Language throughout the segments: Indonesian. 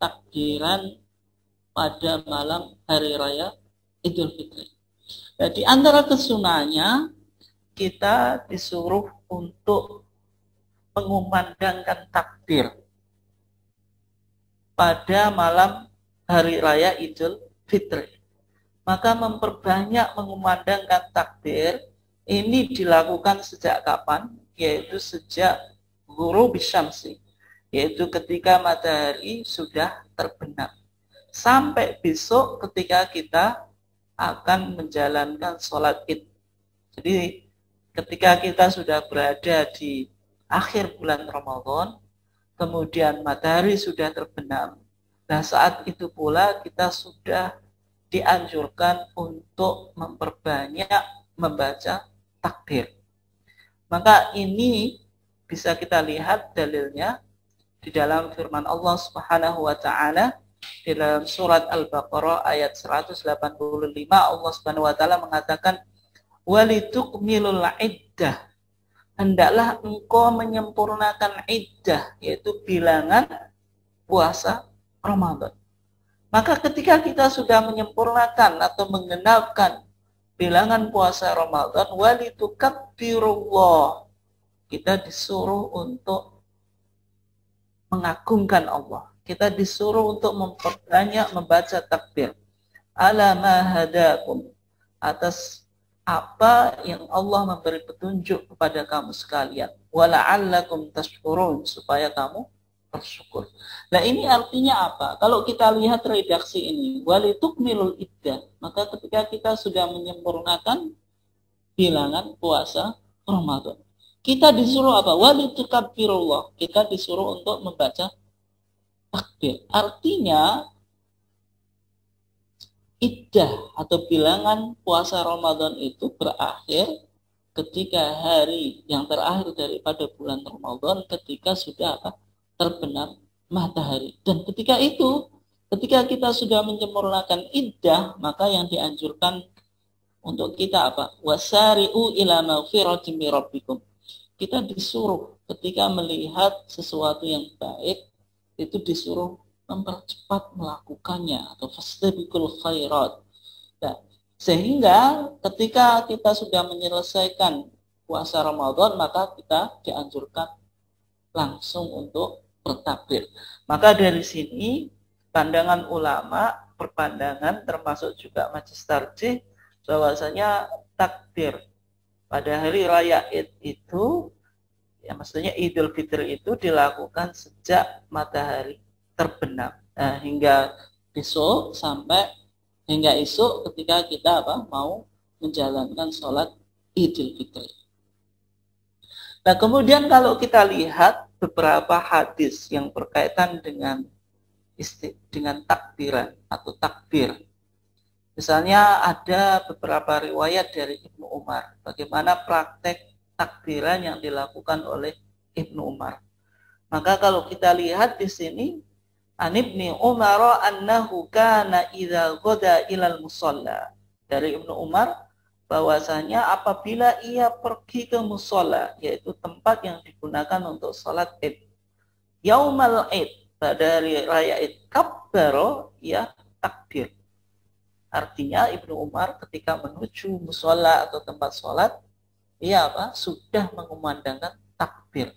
takbiran pada malam hari raya Idul Fitri. Jadi antara kesunahnya kita disuruh untuk mengumandangkan takbir pada malam hari raya Idul Fitri. Maka memperbanyak mengumandangkan takbir ini dilakukan sejak kapan? Yaitu sejak ghurub syamsi, yaitu ketika matahari sudah terbenam, sampai besok ketika kita akan menjalankan sholat id. Jadi ketika kita sudah berada di akhir bulan Ramadan, kemudian matahari sudah terbenam, nah saat itu pula kita sudah dianjurkan untuk memperbanyak membaca takbir. Maka ini bisa kita lihat dalilnya di dalam firman Allah Subhanahu wa taala di dalam surat Al-Baqarah ayat 185. Allah Subhanahu wa taala mengatakan walitukmilul iddah, hendaklah engkau menyempurnakan iddah, yaitu bilangan puasa Ramadan. Maka ketika kita sudah menyempurnakan atau menggenapkan bilangan puasa Ramadan, walitukabbirullah, kita disuruh untuk mengagungkan Allah. Kita disuruh untuk memperbanyak membaca takbir. Ala ma hadakum, atas apa yang Allah memberi petunjuk kepada kamu sekalian. Wala'allakum tashkurun, supaya kamu bersyukur. Nah ini artinya apa? Kalau kita lihat redaksi ini, walitukmilul iddah, maka ketika kita sudah menyempurnakan bilangan puasa Ramadan, kita disuruh apa? Walitukabbirullah, kita disuruh untuk membaca takbir. Artinya iddah atau bilangan puasa Ramadan itu berakhir ketika hari yang terakhir daripada bulan Ramadan, ketika sudah apa? Terbenam matahari. Dan ketika itu, ketika kita sudah menyempurnakan iddah, maka yang dianjurkan untuk kita apa? Wasari'u ila maghfiratin min rabbikum. Kita disuruh ketika melihat sesuatu yang baik, itu disuruh mempercepat melakukannya, atau fastabiqul khairat. Nah, sehingga ketika kita sudah menyelesaikan puasa Ramadan, maka kita dianjurkan langsung untuk bertakbir. Maka dari sini pandangan ulama, perpandangan termasuk juga majelis tarjih, bahwasanya takbir pada hari raya Id itu, ya maksudnya Idul Fitri itu dilakukan sejak matahari terbenam, nah, hingga besok sampai hingga esok ketika kita mau menjalankan sholat Idul Fitri. Nah kemudian kalau kita lihat beberapa hadis yang berkaitan dengan takbiran atau takbir, misalnya ada beberapa riwayat dari Ibnu Umar bagaimana praktek takbiran yang dilakukan oleh Ibnu Umar. Maka kalau kita lihat di sini, an Ibni Umar annahu kana idza ghada ilal musalla, dari Ibnu Umar bahwasanya apabila ia pergi ke musalla, yaitu tempat yang digunakan untuk salat Id, yaumal Id, pada hari raya Id, kabbaro, ya takbir. Artinya Ibnu Umar ketika menuju musalla atau tempat salat, ia sudah mengumandangkan takbir.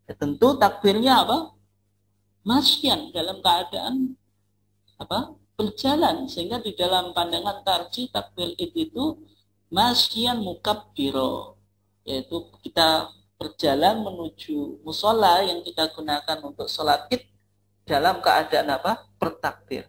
Ya, tentu takbirnya masyian, dalam keadaan berjalan, sehingga di dalam pandangan tarjih takbir itu masyian mukabbiro, yaitu kita berjalan menuju musola yang kita gunakan untuk sholat id dalam keadaan bertakbir.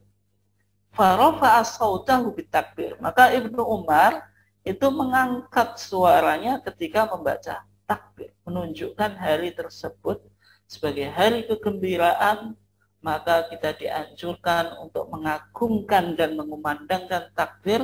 Farafa'a sautahu bitakbir, maka Ibnu Umar itu mengangkat suaranya ketika membaca takbir, menunjukkan hari tersebut sebagai hari kegembiraan. Maka kita dianjurkan untuk mengagungkan dan mengumandangkan takbir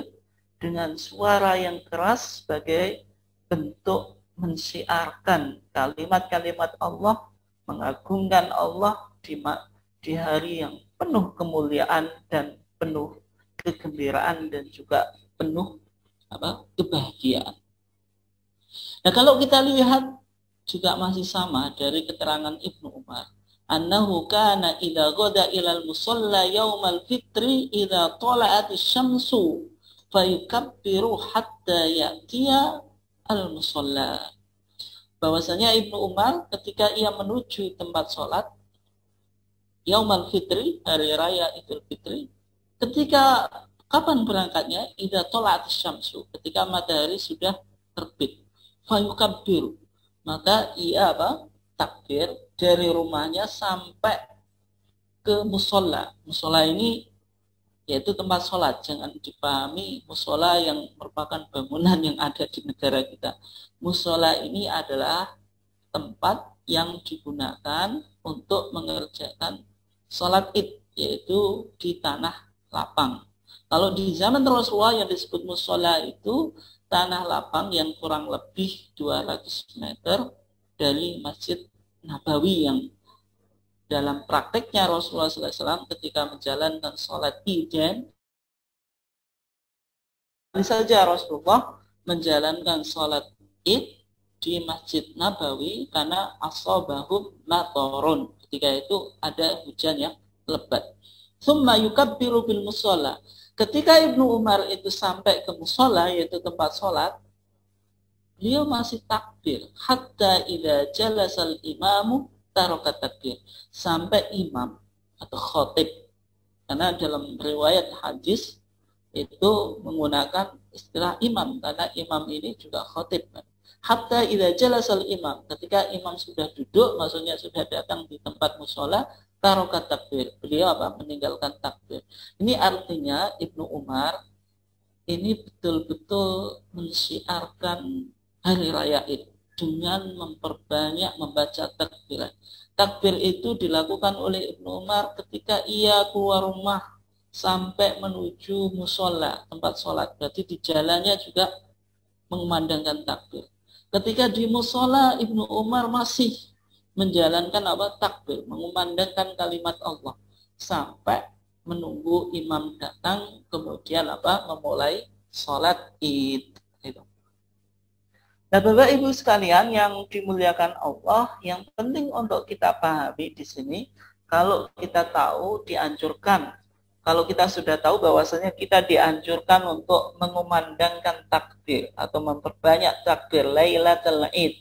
dengan suara yang keras sebagai bentuk mensiarkan kalimat-kalimat Allah, mengagungkan Allah di hari yang penuh kemuliaan dan penuh kegembiraan dan juga penuh kebahagiaan. Nah kalau kita lihat juga masih sama dari keterangan Ibnu Umar, annahu kana idza ghada ilal musalla yaumal fitri idza tala'atis syamsu fayukabbiru hatta ya'tiya al musalla. Bahwasanya Ibnu Umar ketika ia menuju tempat sholat yaumal fitri, hari raya Idul Fitri, ketika kapan berangkatnya? Idza tala'atis syamsu, ketika matahari sudah terbit. Fayukabbiru, maka ia takbir dari rumahnya sampai ke musola. Musola ini yaitu tempat sholat. Jangan dipahami musola yang merupakan bangunan yang ada di negara kita. Musola ini adalah tempat yang digunakan untuk mengerjakan sholat id, yaitu di tanah lapang. Kalau di zaman Rasulullah yang disebut musola itu tanah lapang yang kurang lebih 200 meter dari Masjid Nabawi, yang dalam prakteknya Rasulullah SAW ketika menjalankan sholat Id, saja Rasulullah menjalankan sholat Id di Masjid Nabawi karena asobahum matorun, ketika itu ada hujan yang lebat. Tsumma yukabbiru bil mushola, ketika Ibnu Umar itu sampai ke mushola, yaitu tempat sholat, beliau masih takbir hatta idza jalasal imamu taraka takbir, sampai imam atau khotib, karena dalam riwayat hadis itu menggunakan istilah imam karena imam ini juga khotib. Hatta idza jalasal imam, ketika imam sudah duduk, maksudnya sudah datang di tempat mushola, taraka takbir, beliau meninggalkan takbir. Ini artinya Ibnu Umar ini betul-betul mensyiarkan hari raya Id dengan memperbanyak membaca takbiran. Takbir itu dilakukan oleh Ibnu Umar ketika ia keluar rumah sampai menuju musola, tempat sholat. Berarti di jalannya juga mengumandangkan takbir. Ketika di musola, Ibnu Umar masih menjalankan takbir, mengumandangkan kalimat Allah sampai menunggu imam datang, kemudian memulai sholat Id. Nah, Bapak Ibu sekalian yang dimuliakan Allah, yang penting untuk kita pahami di sini, kalau kita tahu dianjurkan, kalau kita sudah tahu bahwasanya kita dianjurkan untuk mengumandangkan takbir atau memperbanyak takbir Lailatul Id,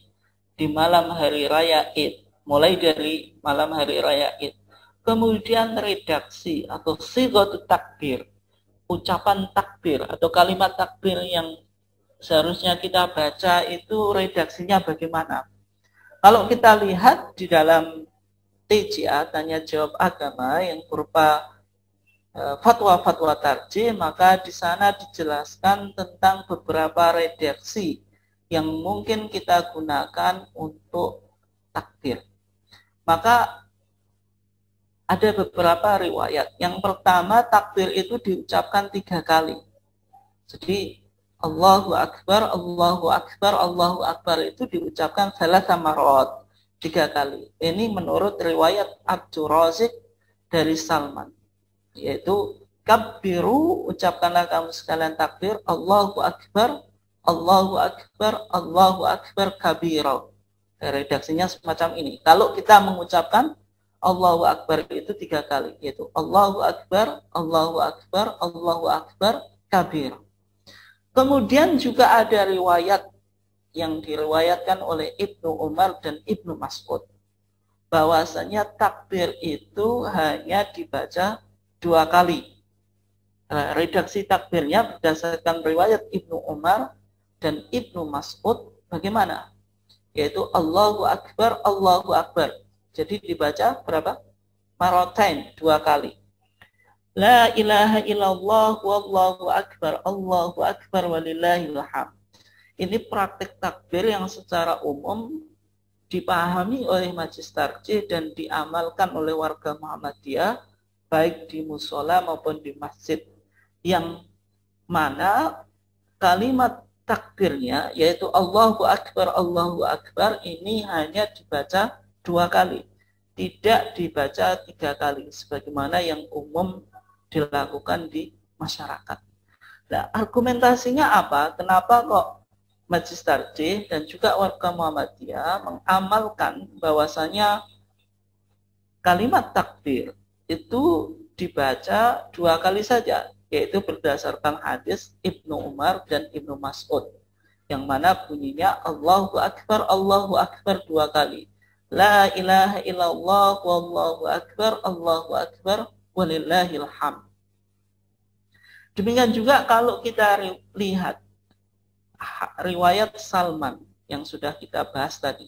di malam hari raya Id, mulai dari malam hari raya Id. Kemudian redaksi atau sighatut takbir, ucapan takbir atau kalimat takbir yang seharusnya kita baca itu redaksinya bagaimana. Kalau kita lihat di dalam TJA, tanya jawab agama, yang berupa fatwa-fatwa tarjih, maka di sana dijelaskan tentang beberapa redaksi yang mungkin kita gunakan untuk takbir. Maka ada beberapa riwayat. Yang pertama, takbir itu diucapkan 3 kali. Jadi Allahu Akbar, Allahu Akbar, Allahu Akbar itu diucapkan thalatha marrat, 3 kali. Ini menurut riwayat Abdur Razik dari Salman, yaitu kabbiru, ucapkanlah kamu sekalian takbir, Allahu Akbar, Allahu Akbar, Allahu Akbar kabira. Redaksinya semacam ini. Kalau kita mengucapkan Allahu Akbar itu 3 kali, yaitu Allahu Akbar, Allahu Akbar, Allahu Akbar kabira. Kemudian juga ada riwayat yang diriwayatkan oleh Ibnu Umar dan Ibnu Mas'ud, bahwasanya takbir itu hanya dibaca 2 kali. Redaksi takbirnya berdasarkan riwayat Ibnu Umar dan Ibnu Mas'ud bagaimana? Yaitu Allahu Akbar, Allahu Akbar. Jadi dibaca berapa? Maratain, 2 kali. La ilaha illallah wallahu akbar, Allahu akbar walillahil hamd. Ini praktik takbir yang secara umum dipahami oleh majelis tarjih dan diamalkan oleh warga Muhammadiyah baik di musola maupun di masjid, yang mana kalimat takbirnya yaitu Allahu Akbar ini hanya dibaca 2 kali, tidak dibaca 3 kali sebagaimana yang umum dilakukan di masyarakat. Nah, argumentasinya apa? Kenapa kok majelis tarjih dan juga warga Muhammadiyah mengamalkan bahwasanya kalimat takbir itu dibaca 2 kali saja, yaitu berdasarkan hadis Ibnu Umar dan Ibnu Mas'ud, yang mana bunyinya Allahu Akbar 2 kali. La ilaha illallah wallahu akbar walillahil hamd. Demikian juga kalau kita lihat riwayat Salman yang sudah kita bahas tadi.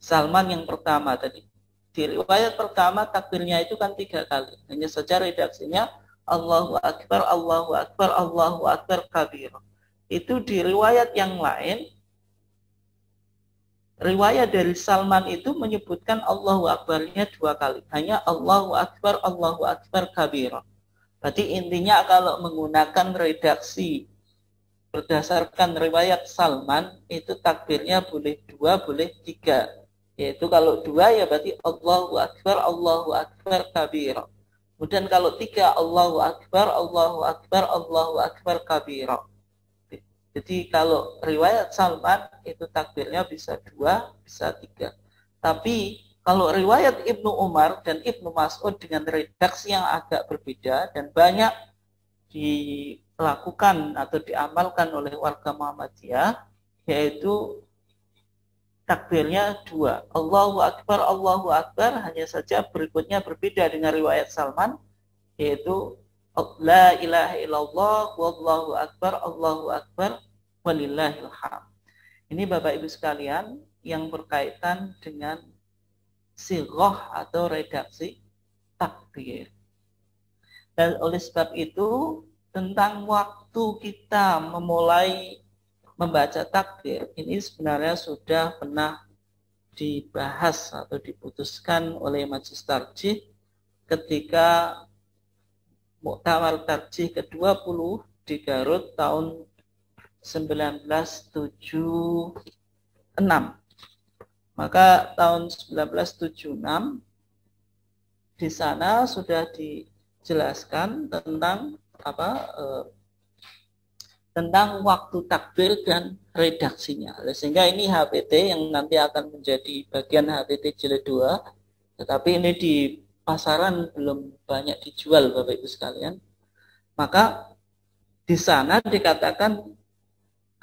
Salman yang pertama tadi. Di riwayat pertama takbirnya itu kan 3 kali. Hanya saja redaksinya Allahu Akbar kabir. Itu di riwayat yang lain, riwayat dari Salman itu menyebutkan Allahu Akbarnya 2 kali. Hanya Allahu Akbar kabir. Berarti intinya kalau menggunakan redaksi berdasarkan riwayat Salman, itu takbirnya boleh 2, boleh 3. Yaitu kalau 2 ya berarti Allahu Akbar kabir. Kemudian kalau 3 Allahu Akbar kabir. Jadi kalau riwayat Salman itu takbirnya bisa 2, bisa 3. Tapi kalau riwayat Ibnu Umar dan Ibnu Mas'ud dengan redaksi yang agak berbeda dan banyak dilakukan atau diamalkan oleh warga Muhammadiyah, yaitu takbirnya 2. Allahu Akbar, hanya saja berikutnya berbeda dengan riwayat Salman, yaitu La ilaha illallah wallahu akbar walillahil hamd. Ini Bapak Ibu sekalian yang berkaitan dengan sighah atau redaksi takbir. Dan oleh sebab itu, tentang waktu kita memulai membaca takbir, ini sebenarnya sudah pernah dibahas atau diputuskan oleh Majelis Tarjih ketika Muktamar Tarjih ke-20 di Garut tahun 1976. Maka tahun 1976 di sana sudah dijelaskan tentang tentang waktu takbir dan redaksinya. Sehingga ini HPT yang nanti akan menjadi bagian HPT jilid 2, tetapi ini di pasaran belum banyak dijual Bapak Ibu sekalian. Maka di sana dikatakan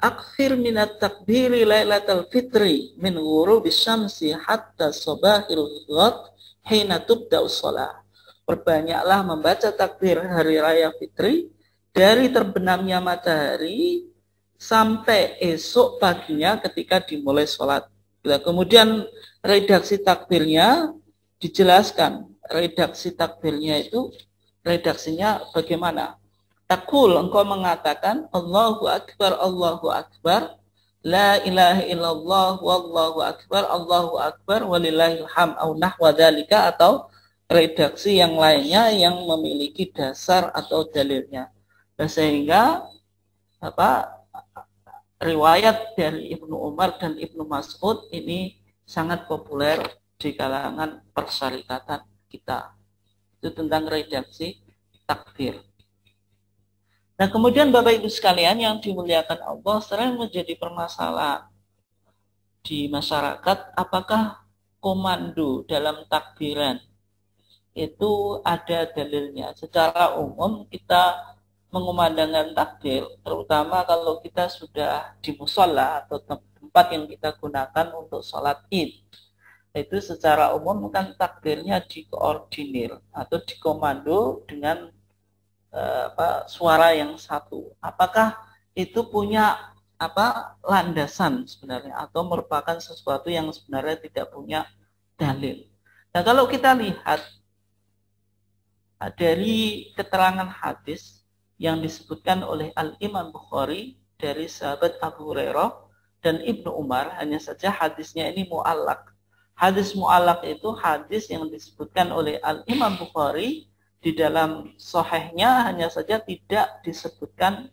akhir minat takbiri lailatul fitri min ghurubi syamsi hatta sabahil ghad hina tubda'us shalah. Perbanyaklah membaca takbir hari raya fitri dari terbenamnya matahari sampai esok paginya ketika dimulai sholat. Kemudian redaksi takbirnya dijelaskan. Redaksi takbirnya itu redaksinya bagaimana? Takul, engkau mengatakan Allahu Akbar, La ilaha illallah, wallahu akbar, walillahil hamd, au nahwa dzalika, atau redaksi yang lainnya yang memiliki dasar atau dalilnya. Sehingga riwayat dari Ibnu Umar dan Ibnu Mas'ud ini sangat populer di kalangan persyarikatan kita. Itu tentang redaksi takbir. Nah, kemudian Bapak Ibu sekalian yang dimuliakan Allah, sering menjadi permasalahan di masyarakat, apakah komando dalam takbiran itu ada dalilnya. Secara umum kita mengumandangkan takbir, terutama kalau kita sudah di mushola atau tempat yang kita gunakan untuk sholat id. Itu secara umum kan takbirnya dikoordinir atau dikomando dengan suara yang satu. Apakah itu punya landasan sebenarnya atau merupakan sesuatu yang sebenarnya tidak punya dalil? Nah, kalau kita lihat dari keterangan hadis yang disebutkan oleh Al-Imam Bukhari dari sahabat Abu Hurairah dan Ibnu Umar, hanya saja hadisnya ini mu'allaq. Hadis mu'allaq itu hadis yang disebutkan oleh Al-Imam Bukhari di dalam sahihnya, hanya saja tidak disebutkan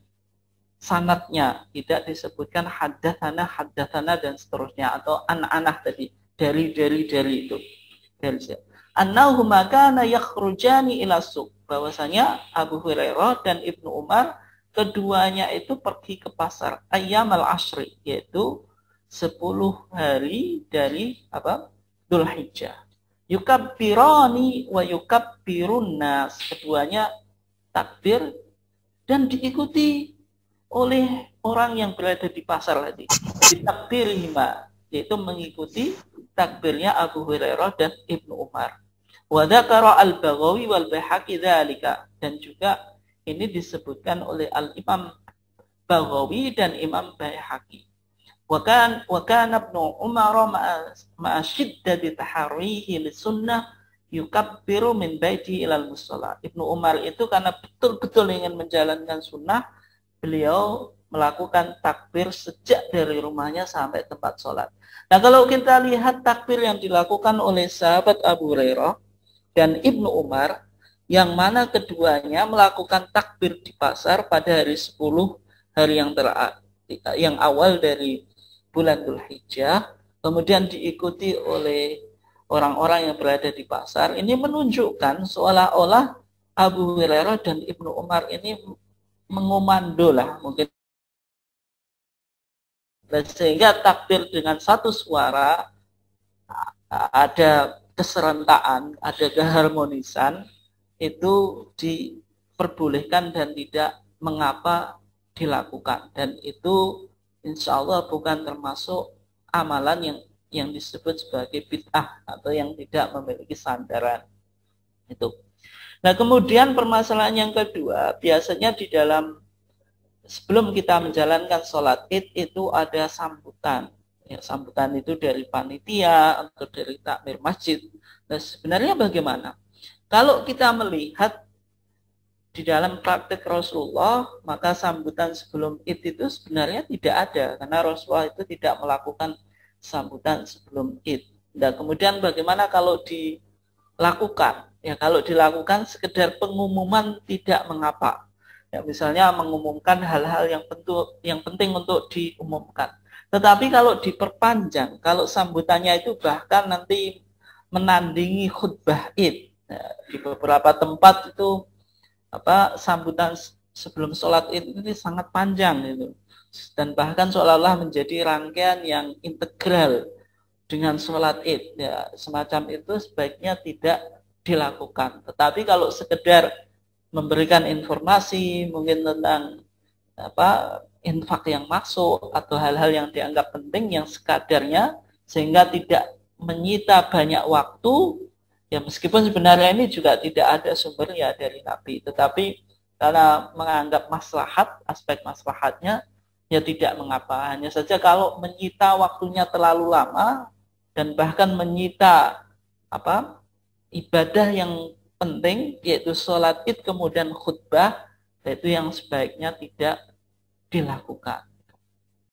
sanadnya, tidak disebutkan haddatsana dan seterusnya, atau an-anah tadi, dari itu. Annahuma kana yakhrujani ila suq, bahwasanya Abu Hurairah dan Ibnu Umar keduanya itu pergi ke pasar ayyamal ashri, yaitu 10 hari dari Dzulhijjah. Yukabbirani wa yukabbirun nas. Keduanya takbir dan diikuti oleh orang yang berada di pasar tadi. Ditakbirihima, yaitu mengikuti takbirnya Abu Hurairah dan Ibnu Umar. Wa dzakara al-Baghawi wal Baihaqi dzalika, dan juga ini disebutkan oleh Al-Imam Baghawi dan Imam Baihaqi. Wa kana Ibnu Umar ma'a shiddati taharrihi lis-sunnah yukabbiru min baiti ilal musalla. Ibnu Umar itu karena betul-betul ingin menjalankan sunnah, beliau melakukan takbir sejak dari rumahnya sampai tempat sholat. Nah, kalau kita lihat takbir yang dilakukan oleh sahabat Abu Hurairah dan Ibnu Umar, yang mana keduanya melakukan takbir di pasar pada hari 10 hari yang awal dari bulan Dzulhijjah, kemudian diikuti oleh orang-orang yang berada di pasar. Ini menunjukkan seolah-olah Abu Hurairah dan Ibnu Umar ini mengomando lah mungkin, sehingga takbir dengan satu suara, ada keserentaan, ada keharmonisan, itu diperbolehkan dan tidak mengapa dilakukan. Dan itu insya Allah bukan termasuk amalan yang disebut sebagai bid'ah atau yang tidak memiliki sandaran. Itu. Nah, kemudian permasalahan yang kedua, biasanya di dalam sebelum kita menjalankan sholat id itu ada sambutan. Ya, sambutan itu dari panitia atau dari takmir masjid. Nah, sebenarnya bagaimana? Kalau kita melihat di dalam praktek Rasulullah, maka sambutan sebelum id itu sebenarnya tidak ada, karena Rasulullah itu tidak melakukan sambutan sebelum id. Nah, kemudian bagaimana kalau dilakukan? Ya, kalau dilakukan sekedar pengumuman tidak mengapa. Ya, misalnya mengumumkan hal-hal yang penting untuk diumumkan. Tetapi kalau diperpanjang, kalau sambutannya itu bahkan nanti menandingi khutbah id. Nah, di beberapa tempat itu sambutan sebelum sholat id ini sangat panjang itu, dan bahkan seolah-olah menjadi rangkaian yang integral dengan sholat id. Ya, semacam itu sebaiknya tidak dilakukan. Tetapi kalau sekedar memberikan informasi mungkin tentang infak yang masuk atau hal-hal yang dianggap penting yang sekadarnya sehingga tidak menyita banyak waktu, ya meskipun sebenarnya ini juga tidak ada sumbernya dari Nabi, tetapi karena menganggap maslahat, aspek maslahatnya, ya tidak mengapa. Hanya saja kalau menyita waktunya terlalu lama dan bahkan menyita ibadah yang penting, yaitu sholat id kemudian khutbah, itu yang sebaiknya tidak dilakukan.